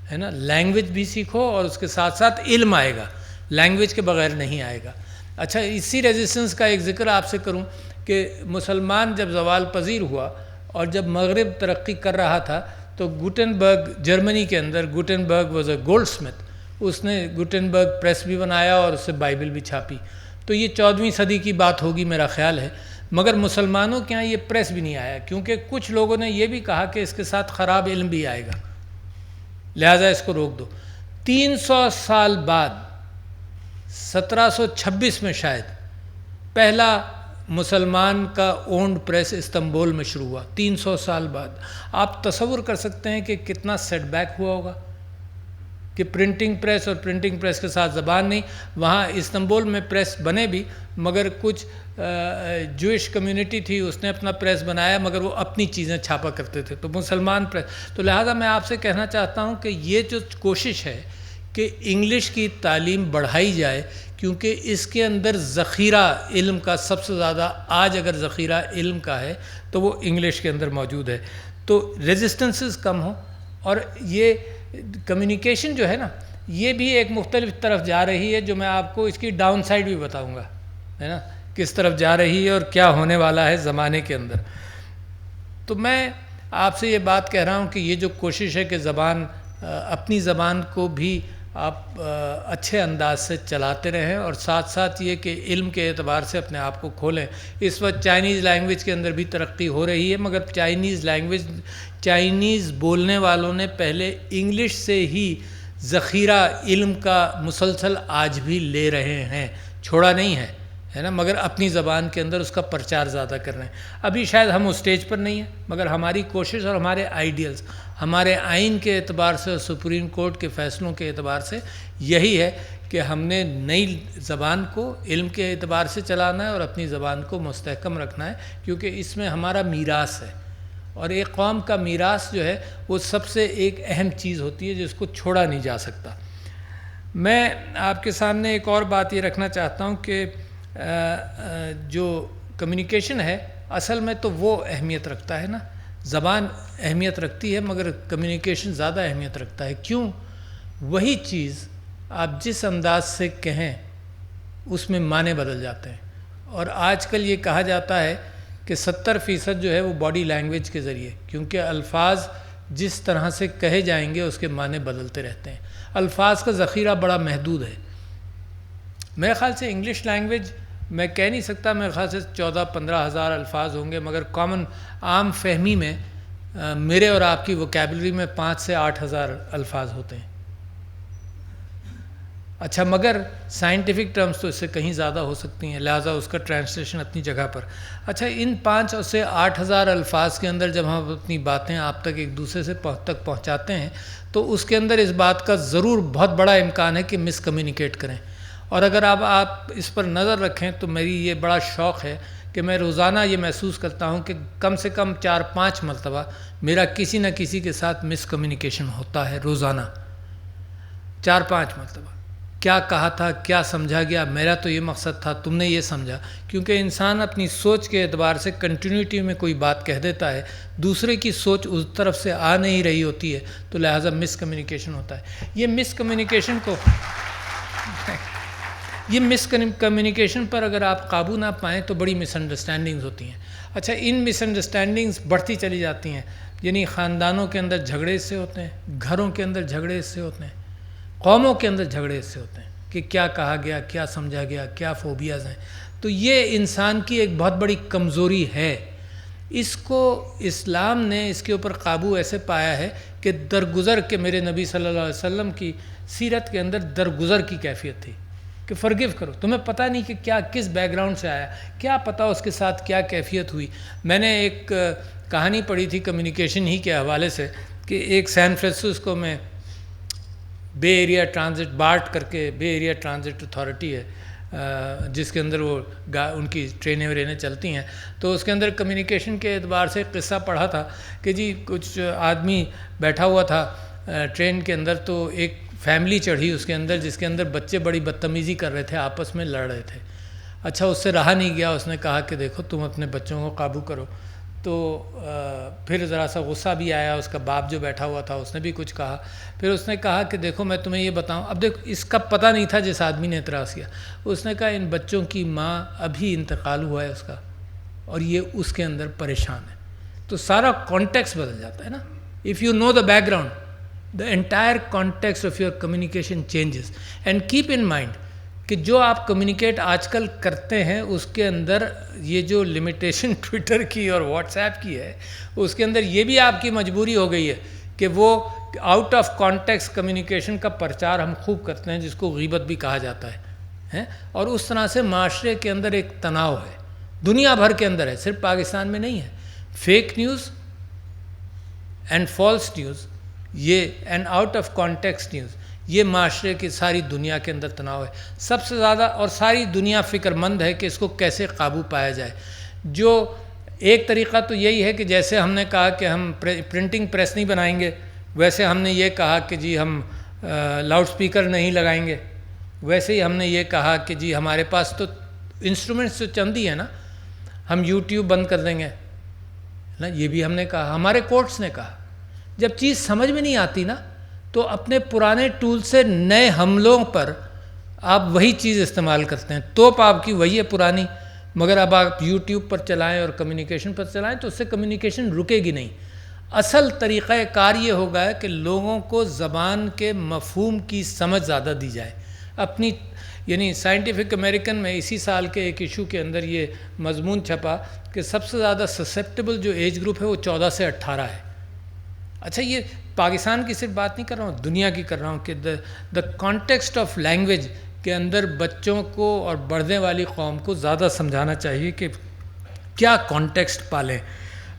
ہے نا، لینگویج بھی سیکھو اور اس کے ساتھ ساتھ علم آئے گا، لینگویج کے بغیر نہیں آئے گا. اچھا، اسی ریزسٹنس کا ایک ذکر آپ سے کروں کہ مسلمان جب زوال پذیر ہوا اور جب مغرب ترقی کر رہا تھا تو گوٹنبرگ جرمنی کے اندر، گوٹنبرگ واز اے گولڈ اسمتھ، اس نے گوٹنبرگ پریس بھی بنایا اور اس سے بائبل بھی چھاپی. تو یہ 14ویں صدی کی بات ہوگی میرا خیال ہے. مگر مسلمانوں کے ہاں یہ پریس بھی نہیں آیا کیونکہ کچھ لوگوں نے یہ بھی کہا کہ اس کے ساتھ خراب علم بھی آئے گا، لہٰذا اس کو روک دو. 300 سال بعد 1726 میں شاید پہلا مسلمان کا اونڈ پریس استنبول میں شروع ہوا. 300 سال بعد آپ تصور کر سکتے ہیں کہ کتنا سیٹ بیک ہوا ہوگا کہ پرنٹنگ پریس اور پرنٹنگ پریس کے ساتھ زبان نہیں. وہاں استنبول میں پریس بنے بھی مگر کچھ جوئش کمیونٹی تھی، اس نے اپنا پریس بنایا مگر وہ اپنی چیزیں چھاپا کرتے تھے، تو مسلمان پریس. تو لہٰذا میں آپ سے کہنا چاہتا ہوں کہ یہ جو کوشش ہے کہ انگلش کی تعلیم بڑھائی جائے کیونکہ اس کے اندر ذخیرہ علم کا سب سے زیادہ، آج اگر ذخیرہ علم کا ہے تو وہ انگلش کے اندر موجود ہے. تو ریزسٹنسز کم ہوں اور یہ کمیونیکیشن جو ہے نا یہ بھی ایک مختلف طرف جا رہی ہے، جو میں آپ کو اس کی ڈاؤن سائڈ بھی بتاؤں گا، ہے نا، کس طرف جا رہی ہے اور کیا ہونے والا ہے زمانے کے اندر. تو میں آپ سے یہ بات کہہ رہا ہوں کہ یہ جو کوشش ہے کہ زبان، اپنی زبان کو بھی آپ اچھے انداز سے چلاتے رہیں اور ساتھ ساتھ یہ کہ علم کے اعتبار سے اپنے آپ کو کھولیں. اس وقت چائنیز لینگویج کے اندر بھی ترقی ہو رہی ہے مگر چائنیز بولنے والوں نے پہلے انگلش سے ہی ذخیرہ علم کا مسلسل آج بھی لے رہے ہیں، چھوڑا نہیں ہے نا، مگر اپنی زبان کے اندر اس کا پرچار زیادہ کر رہے ہیں. ابھی شاید ہم اس اسٹیج پر نہیں ہیں مگر ہماری کوشش اور ہمارے آئیڈیلز، ہمارے آئین کے اعتبار سے اور سپریم کورٹ کے فیصلوں کے اعتبار سے یہی ہے کہ ہم نے نئی زبان کو علم کے اعتبار سے چلانا ہے اور اپنی زبان کو مستحکم رکھنا ہے، کیونکہ اس میں ہمارا میراث ہے، اور ایک قوم کا میراث جو ہے وہ سب سے ایک اہم چیز ہوتی ہے جس کو چھوڑا نہیں جا سکتا۔ میں آپ کے سامنے ایک اور بات یہ رکھنا چاہتا ہوں کہ جو کمیونیکیشن ہے اصل میں تو وہ اہمیت رکھتا ہے نا، زبان اہمیت رکھتی ہے مگر کمیونیکیشن زیادہ اہمیت رکھتا ہے۔ کیوں؟ وہی چیز آپ جس انداز سے کہیں اس میں معنی بدل جاتے ہیں، اور آج کل یہ کہا جاتا ہے کہ 70% جو ہے وہ باڈی لینگویج کے ذریعے، کیونکہ الفاظ جس طرح سے کہے جائیں گے اس کے معنی بدلتے رہتے ہیں، الفاظ کا ذخیرہ بڑا محدود ہے۔ میرے خیال سے انگلش لینگویج میں کہہ نہیں سکتا، میرے خیال سے 14-15 ہزار الفاظ ہوں گے، مگر کامن عام فہمی میں میرے اور آپ کی ووکیبلری میں 5 سے 8 ہزار الفاظ ہوتے ہیں۔ اچھا، مگر سائنٹیفک ٹرمز تو اس سے کہیں زیادہ ہو سکتی ہیں، لہٰذا اس کا ٹرانسلیشن اپنی جگہ پر۔ اچھا، ان 5 سے 8 ہزار الفاظ کے اندر جب ہم اپنی باتیں آپ تک ایک دوسرے سے تک پہنچاتے ہیں تو اس کے اندر اس بات کا ضرور بہت بڑا امکان ہے کہ مس کمیونیکیٹ کریں، اور اگر آپ اس پر نظر رکھیں تو میری یہ بڑا شوق ہے کہ میں روزانہ یہ محسوس کرتا ہوں کہ کم سے کم 4-5 مرتبہ میرا کسی نہ کسی کے ساتھ مس کمیونیکیشن ہوتا ہے، روزانہ 4-5 مرتبہ۔ کیا کہا تھا، کیا سمجھا گیا، میرا تو یہ مقصد تھا، تم نے یہ سمجھا، کیونکہ انسان اپنی سوچ کے اعتبار سے کنٹینیوٹی میں کوئی بات کہہ دیتا ہے، دوسرے کی سوچ اس طرف سے آ نہیں رہی ہوتی ہے، تو لہٰذا مس کمیونیکیشن ہوتا ہے۔ یہ مس کمیونیکیشن پر اگر آپ قابو نہ پائیں تو بڑی مس انڈرسٹینڈنگز ہوتی ہیں۔ اچھا، ان مس انڈرسٹینڈنگز بڑھتی چلی جاتی ہیں، یعنی خاندانوں کے اندر جھگڑے اس سے ہوتے ہیں، گھروں کے اندر جھگڑے اس سے ہوتے ہیں، قوموں کے اندر جھگڑے اس سے ہوتے ہیں کہ کیا کہا گیا، کیا سمجھا گیا، کیا فوبیاز ہیں۔ تو یہ انسان کی ایک بہت بڑی کمزوری ہے، اس کو اسلام نے اس کے اوپر قابو ایسے پایا ہے کہ درگزر کے میرے نبی صلی اللہ علیہ وسلم کی سیرت کے اندر درگزر کی کیفیت تھی کہ فرگیو کرو، تمہیں پتہ نہیں کہ کیا کس بیک گراؤنڈ سے آیا، کیا پتہ اس کے ساتھ کیا کیفیت ہوئی۔ میں نے ایک کہانی پڑھی تھی کمیونیکیشن ہی کے حوالے سے کہ ایک سین فرانسسکو میں بے ایریا ٹرانزٹ بارٹ کر کے بے ایریا ٹرانزٹ اتھارٹی ہے، جس کے اندر وہ ان کی ٹرینیں ورینیں چلتی ہیں، تو اس کے اندر کمیونیکیشن کے اعتبار سے ایک قصہ پڑھا تھا کہ جی کچھ آدمی بیٹھا ہوا تھا ٹرین کے اندر، تو ایک فیملی چڑھی اس کے اندر جس کے اندر بچے بڑی بدتمیزی کر رہے تھے، آپس میں لڑ رہے تھے۔ اچھا، اس سے رہا نہیں گیا، اس نے کہا کہ دیکھو تم اپنے بچوں کو قابو کرو، تو پھر ذرا سا غصہ بھی آیا، اس کا باپ جو بیٹھا ہوا تھا اس نے بھی کچھ کہا، پھر اس نے کہا کہ دیکھو میں تمہیں یہ بتاؤں، اب دیکھو اس کا پتہ نہیں تھا جس آدمی نے اعتراض کیا، اس نے کہا ان بچوں کی ماں ابھی انتقال ہوا ہے اس کا، اور یہ اس کے اندر پریشان ہے۔ تو سارا کانٹیکسٹ بدل جاتا ہے نا، if you know the background the entire context of your communication changes, and keep in mind کہ جو آپ کمیونیکیٹ آج کل کرتے ہیں اس کے اندر یہ جو لمیٹیشن ٹویٹر کی اور واٹس ایپ کی ہے، اس کے اندر یہ بھی آپ کی مجبوری ہو گئی ہے کہ وہ آؤٹ آف کانٹیکسٹ کمیونیکیشن کا پرچار ہم خوب کرتے ہیں، جس کو غیبت بھی کہا جاتا ہے، اور اس طرح سے معاشرے کے اندر ایک تناؤ ہے، دنیا بھر کے اندر ہے، صرف پاکستان میں نہیں ہے۔ Fake news and false news, یہ and out of context news, یہ معاشرے کی ساری دنیا کے اندر تناؤ ہے سب سے زیادہ، اور ساری دنیا فکر مند ہے کہ اس کو کیسے قابو پایا جائے۔ جو ایک طریقہ تو یہی ہے کہ جیسے ہم نے کہا کہ ہم پرنٹنگ پریس نہیں بنائیں گے، ویسے ہم نے یہ کہا کہ جی ہم لاؤڈ سپیکر نہیں لگائیں گے، ویسے ہی ہم نے یہ کہا کہ جی ہمارے پاس تو انسٹرومنٹس تو چند ہی ہیں نا، ہم یوٹیوب بند کر دیں گے نا، یہ بھی ہم نے کہا، ہمارے کورٹس نے کہا۔ جب چیز سمجھ میں نہیں آتی نا تو اپنے پرانے ٹول سے نئے حملوں پر آپ وہی چیز استعمال کرتے ہیں، توپ آپ کی وہی ہے پرانی، مگر اب آپ یوٹیوب پر چلائیں اور کمیونیکیشن پر چلائیں تو اس سے کمیونیکیشن رکے گی نہیں۔ اصل طریقہ کار یہ ہوگا کہ لوگوں کو زبان کے مفہوم کی سمجھ زیادہ دی جائے۔ اپنی یعنی سائنٹیفک امریکن میں اسی سال کے ایک ایشو کے اندر یہ مضمون چھپا کہ سب سے زیادہ سسیپٹیبل جو ایج گروپ ہے وہ 14 سے 18 ہے۔ اچھا، یہ پاکستان کی صرف بات نہیں کر رہا ہوں، دنیا کی کر رہا ہوں کہ دا کانٹیکسٹ آف لینگویج کے اندر بچوں کو اور بڑھنے والی قوم کو زیادہ سمجھانا چاہیے کہ کیا کانٹیکسٹ پالیں۔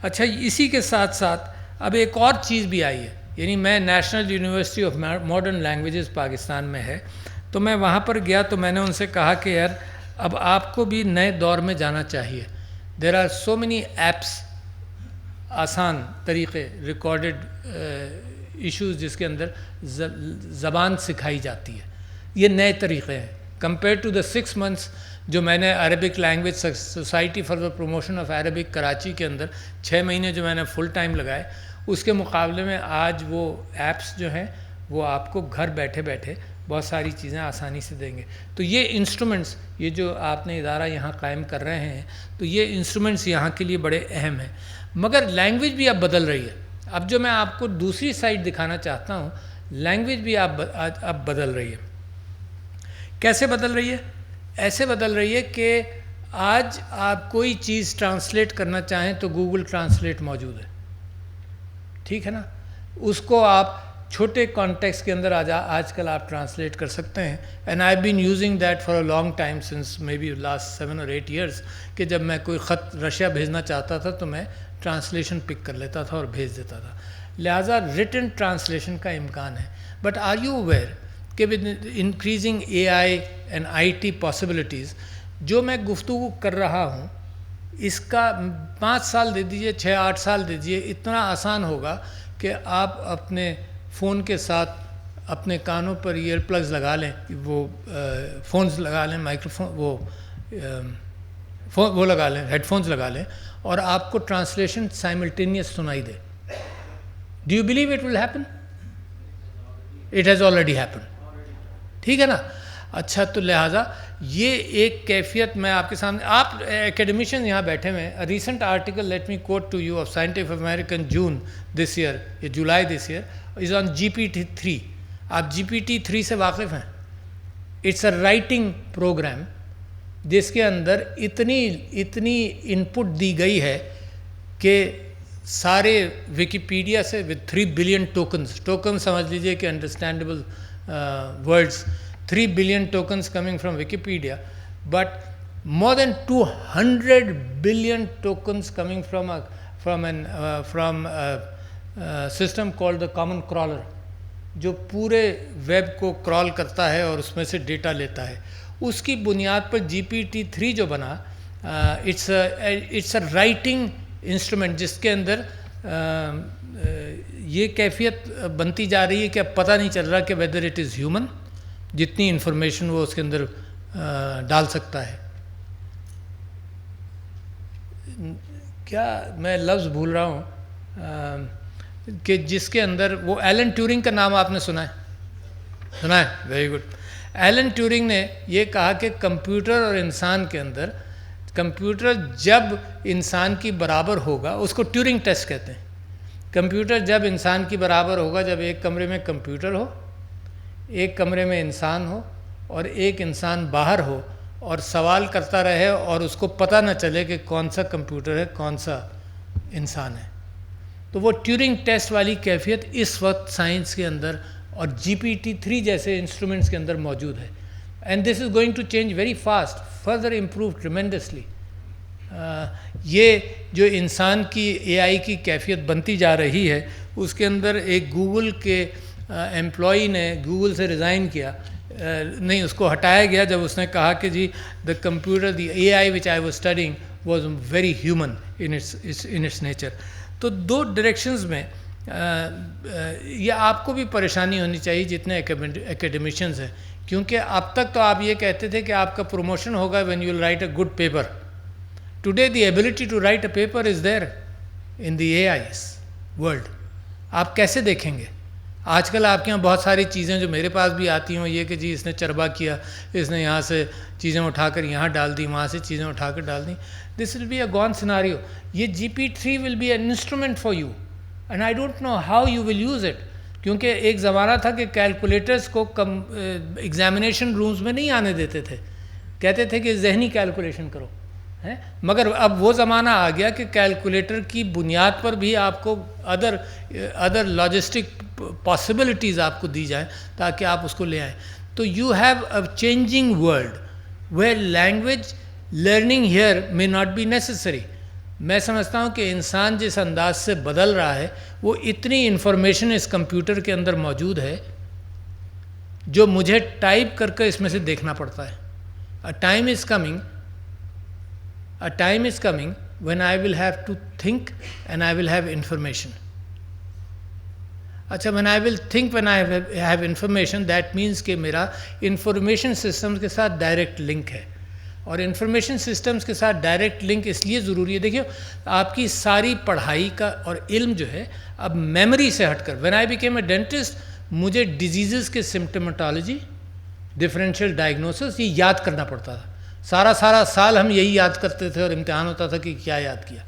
اچھا، اسی کے ساتھ ساتھ اب ایک اور چیز بھی آئی ہے، یعنی میں national university of modern languages Pakistan میں ہے، تو میں وہاں پر گیا تو میں نے ان سے کہا کہ یار اب آپ کو بھی نئے دور میں جانا چاہیے. There are so many apps, آسان طریقے, ریکارڈڈ ایشوز جس کے اندر زبان سکھائی جاتی ہے. یہ نئے طریقے ہیں کمپیئر ٹو دا 6 months جو میں نے Arabic language society for the promotion of Arabic Karachi کے اندر 6 مہینے جو میں نے فل ٹائم لگائے, اس کے مقابلے میں آج وہ ایپس جو ہیں وہ آپ کو گھر بیٹھے بیٹھے بہت ساری چیزیں آسانی سے دیں گے. تو یہ انسٹرومنٹس, یہ جو آپ نے ادارہ یہاں قائم کر رہے ہیں, تو یہ انسٹرومنٹس یہاں کے لیے بڑے اہم ہیں. مگر لینگویج بھی اب بدل رہی ہے. اب جو میں آپ کو دوسری سائڈ دکھانا چاہتا ہوں, لینگویج بھی اب بدل رہی ہے. کیسے بدل رہی ہے؟ ایسے بدل رہی ہے کہ آج آپ کوئی چیز ٹرانسلیٹ کرنا چاہیں تو گوگل ٹرانسلیٹ موجود ہے, ٹھیک ہے نا. اس کو آپ چھوٹے کانٹیکسٹ کے اندر آج کل آپ ٹرانسلیٹ کر سکتے ہیں. And I been using that for a long time since maybe بی لاسٹ 7 or 8 years کہ جب میں کوئی خط رشیا بھیجنا چاہتا تھا تو میں ٹرانسلیشن پک کر لیتا تھا اور بھیج دیتا تھا. لہٰذا ریٹن ٹرانسلیشن کا امکان ہے. بٹ آر یو اویئر کہ with increasing AI and IT possibilities جو میں گفتگو کر رہا ہوں اس کا 5 سال دے دیجئے, 6-8 سال دے دیجئے, اتنا آسان ہوگا کہ آپ اپنے فون کے ساتھ اپنے کانوں پر ایئر پلگز لگا لیں, وہ فونز لگا لیں, مائکرو فون وہ لگا لیں, ہیڈ فونز لگا لیں, اور آپ کو ٹرانسلیشن سائملٹینیس سنائی دے. Do you believe it will happen? It has already happen, ٹھیک ہے نا. اچھا, تو لہٰذا یہ ایک کیفیت میں آپ کے سامنے, آپ اکیڈمیشین یہاں بیٹھے ہوئے ہیں. Recent article let me quote to you of Scientific American June this year, یہ جولائی this year, is on GPT-3. آپ GPT-3 سے واقف ہیں؟ اٹس اے رائٹنگ پروگرام جس کے اندر اتنی انپٹ دی گئی ہے کہ سارے وکیپیڈیا سے with 3 billion ٹوکنز سمجھ لیجئے کہ understandable words, 3 billion tokens coming from Wikipedia, but more than 200 billion tokens coming from a system called the common crawler, جو پورے ویب کو کرال کرتا ہے اور اس میں سے ڈیٹا لیتا ہے. اس کی بنیاد پر GPT-3 جو بنا, اٹس اے رائٹنگ انسٹرومنٹ جس کے اندر یہ کیفیت بنتی جا رہی ہے کہ اب پتہ نہیں چل رہا کہ ویدر اٹ از ہیومن, جتنی انفارمیشن وہ اس کے اندر ڈال سکتا ہے. کیا میں لفظ بھول رہا ہوں کہ جس کے اندر وہ ایلن ٹیورنگ کا نام آپ نے سنا ہے؟ Very good. ایلن ٹیورنگ نے یہ کہا کہ کمپیوٹر اور انسان کے اندر, کمپیوٹر جب انسان کی برابر ہوگا, اس کو ٹیورنگ ٹیسٹ کہتے ہیں. کمپیوٹر جب انسان کی برابر ہوگا جب ایک کمرے میں کمپیوٹر ہو, ایک کمرے میں انسان ہو, اور ایک انسان باہر ہو اور سوال کرتا رہے اور اس کو پتہ نہ چلے کہ کون سا کمپیوٹر ہے کون سا انسان ہے. تو وہ ٹیورنگ ٹیسٹ والی کیفیت اس وقت سائنس کے اندر اور GPT-3 جیسے انسٹرومنٹس کے اندر موجود ہے. And this is going to change very fast, further improve tremendously. یہ جو انسان کی AI کی کیفیت بنتی جا رہی ہے, اس کے اندر ایک گوگل کے ایمپلائی نے گوگل سے ریزائن کیا, نہیں اس کو ہٹایا گیا جب اس نے کہا کہ جی the computer, the AI which I was studying was very human in its nature. تو 2 ڈائریکشنز میں یہ آپ کو بھی پریشانی ہونی چاہیے جتنے اکیڈمیشنز ہیں, کیونکہ اب تک تو آپ یہ کہتے تھے کہ آپ کا پروموشن ہوگا when you will write a good paper. Today the ability to write a paper is there in the AI's world. آپ کیسے دیکھیں گے؟ آج کل آپ کے یہاں بہت ساری چیزیں جو میرے پاس بھی آتی ہوں, یہ کہ جی اس نے چربا کیا, اس نے یہاں سے چیزیں اٹھا کر یہاں ڈال دی, وہاں سے چیزیں اٹھا کر ڈال دیں. This will be a gone scenario. یہ GPT-3 will be an instrument for you and I don't know how you will use it. کیونکہ ایک زمانہ تھا کہ کیلکولیٹرز کو ایگزامینیشن رومز میں نہیں آنے دیتے تھے, کہتے تھے کہ ذہنی کیلکولیشن کرو. مگر اب وہ زمانہ آ گیا کہ کیلکولیٹر کی بنیاد پر بھی آپ کو ادر لاجسٹک پاسبلٹیز آپ کو دی جائیں تاکہ آپ اس کو لے آئیں. تو you have a changing world where language learning here may not be necessary. میں سمجھتا ہوں کہ انسان جس انداز سے بدل رہا ہے, وہ اتنی انفارمیشن اس کمپیوٹر کے اندر موجود ہے جو مجھے ٹائپ کر کے اس میں سے دیکھنا پڑتا ہے. A time is coming when I will have to think and I will have information. اچھا, when I will think when I have information, that means کہ میرا انفارمیشن سسٹمز کے ساتھ ڈائریکٹ لنک ہے. اور انفارمیشن سسٹمز کے ساتھ direct link اس لیے ضروری ہے. دیکھیے آپ کی ساری پڑھائی کا اور علم جو ہے اب میموری سے ہٹ کر, when I became a dentist, مجھے ڈیزیزز کے سمپٹمٹالوجی, ڈفرینشیل ڈائگنوسس یہ یاد کرنا پڑتا تھا. سارا سال ہم یہی یاد کرتے تھے اور امتحان ہوتا تھا کہ کیا یاد کیا.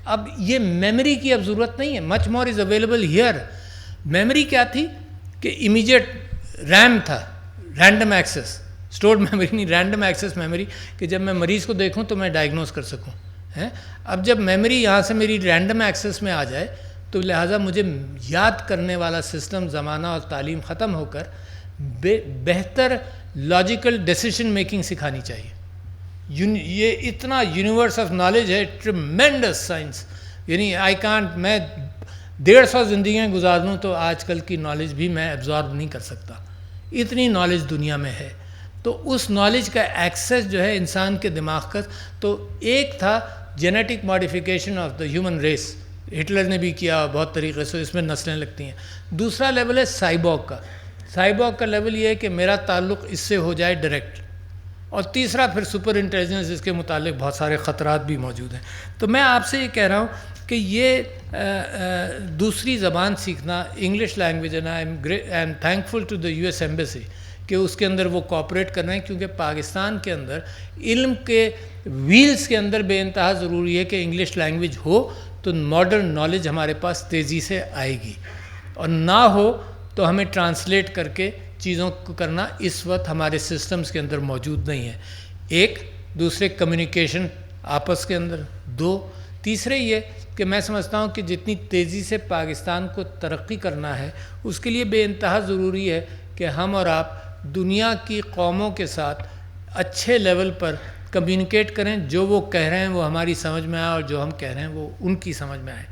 اب یہ میموری کی اب ضرورت نہیں ہے. مچ مور از اویلیبل ہیئر. میموری کیا تھی کہ امیجیٹ ریم تھا, رینڈم ایکسیس, اسٹورڈ میموری نہیں, رینڈم ایکسیس میموری, کہ جب میں مریض کو دیکھوں تو میں ڈائگنوز کر سکوں. اب جب میموری یہاں سے میری رینڈم ایکسیس میں آ جائے تو لہٰذا مجھے یاد کرنے والا سسٹم, زمانہ اور تعلیم ختم ہو کر بہتر لاجیکل ڈیسیشن میکنگ سکھانی چاہیے. یہ اتنا یونیورس آف نالج ہے, ٹریمینڈس سائنس. یعنی میں 150 زندگیاں گزار دوں تو آج کل کی نالج بھی میں ایبزارب نہیں کر سکتا, اتنی نالج دنیا میں ہے. تو اس نالج کا ایکسیس جو ہے انسان کے دماغ کا, تو ایک تھا genetic modification of the human race, Hitler نے بھی کیا بہت طریقے سے, اس میں نسلیں لگتی ہیں. دوسرا لیول ہے سائبورگ کا. سائبورگ کا لیول یہ ہے کہ میرا تعلق اس سے ہو جائے ڈائریکٹ. اور تیسرا پھر سپر انٹیلیجنس, اس کے متعلق بہت سارے خطرات بھی موجود ہیں. تو میں آپ سے یہ کہہ رہا ہوں کہ یہ دوسری زبان سیکھنا, English language, and I am thankful to the US embassy کہ اس کے اندر وہ کوآپریٹ کر رہے ہیں, کیونکہ پاکستان کے اندر علم کے ویلز کے اندر بے انتہا ضروری ہے کہ انگلش لینگویج ہو تو ماڈرن نالج ہمارے پاس تیزی سے آئے گی, اور نہ ہو تو ہمیں ٹرانسلیٹ کر کے چیزوں کو کرنا اس وقت ہمارے سسٹمز کے اندر موجود نہیں ہے. ایک دوسرے کمیونیکیشن آپس کے اندر, دو تیسرے یہ کہ میں سمجھتا ہوں کہ جتنی تیزی سے پاکستان کو ترقی کرنا ہے اس کے لیے بے انتہا ضروری ہے کہ ہم اور آپ دنیا کی قوموں کے ساتھ اچھے لیول پر کمیونیکیٹ کریں. جو وہ کہہ رہے ہیں وہ ہماری سمجھ میں آئے اور جو ہم کہہ رہے ہیں وہ ان کی سمجھ میں آئے.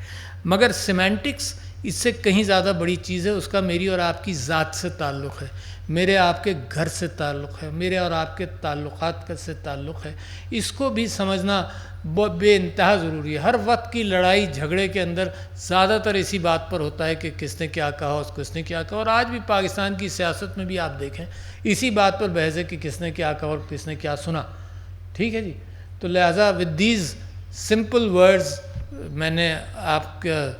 مگر سیمینٹکس اس سے کہیں زیادہ بڑی چیز ہے. اس کا میری اور آپ کی ذات سے تعلق ہے, میرے آپ کے گھر سے تعلق ہے, میرے اور آپ کے تعلقات سے تعلق ہے. اس کو بھی سمجھنا بے انتہا ضروری ہے. ہر وقت کی لڑائی جھگڑے کے اندر زیادہ تر اسی بات پر ہوتا ہے کہ کس نے کیا کہا, کس نے کیا کہا. اور آج بھی پاکستان کی سیاست میں بھی آپ دیکھیں اسی بات پر بحث ہے کہ کس نے کیا کہا اور کس نے کیا سنا. ٹھیک ہے جی. تو لہٰذا ود دیز سمپل ورڈز میں نے آپ کا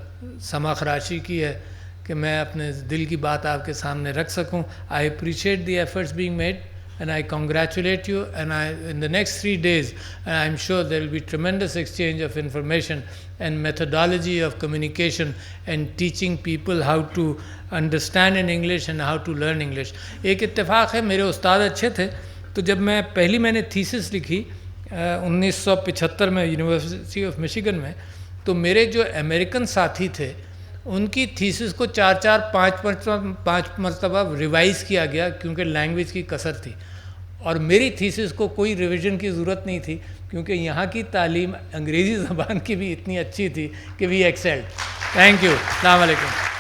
سما خراشی کی ہے کہ میں اپنے دل کی بات آپ کے سامنے رکھ سکوں. I appreciate the efforts being made and I congratulate you, and in the next 3 days I'm sure there will be tremendous exchange of information and methodology of communication and teaching people how to understand in English and how to learn English. ایک اتفاق ہے, میرے استاد اچھے تھے, تو جب میں نے تھیسس لکھی 1975 میں یونیورسٹی آف مشیگن میں, تو میرے جو امریکن ساتھی تھے ان کی تھیسس کو 4-5 مرتبہ ریوائز کیا گیا کیونکہ لینگویج کی کثر تھی, اور میری تھیسس کو کوئی ریویژن کی ضرورت نہیں تھی کیونکہ یہاں کی تعلیم انگریزی زبان کی بھی اتنی اچھی تھی کہ وی ایکسیلڈ. Thank you. السلام علیکم.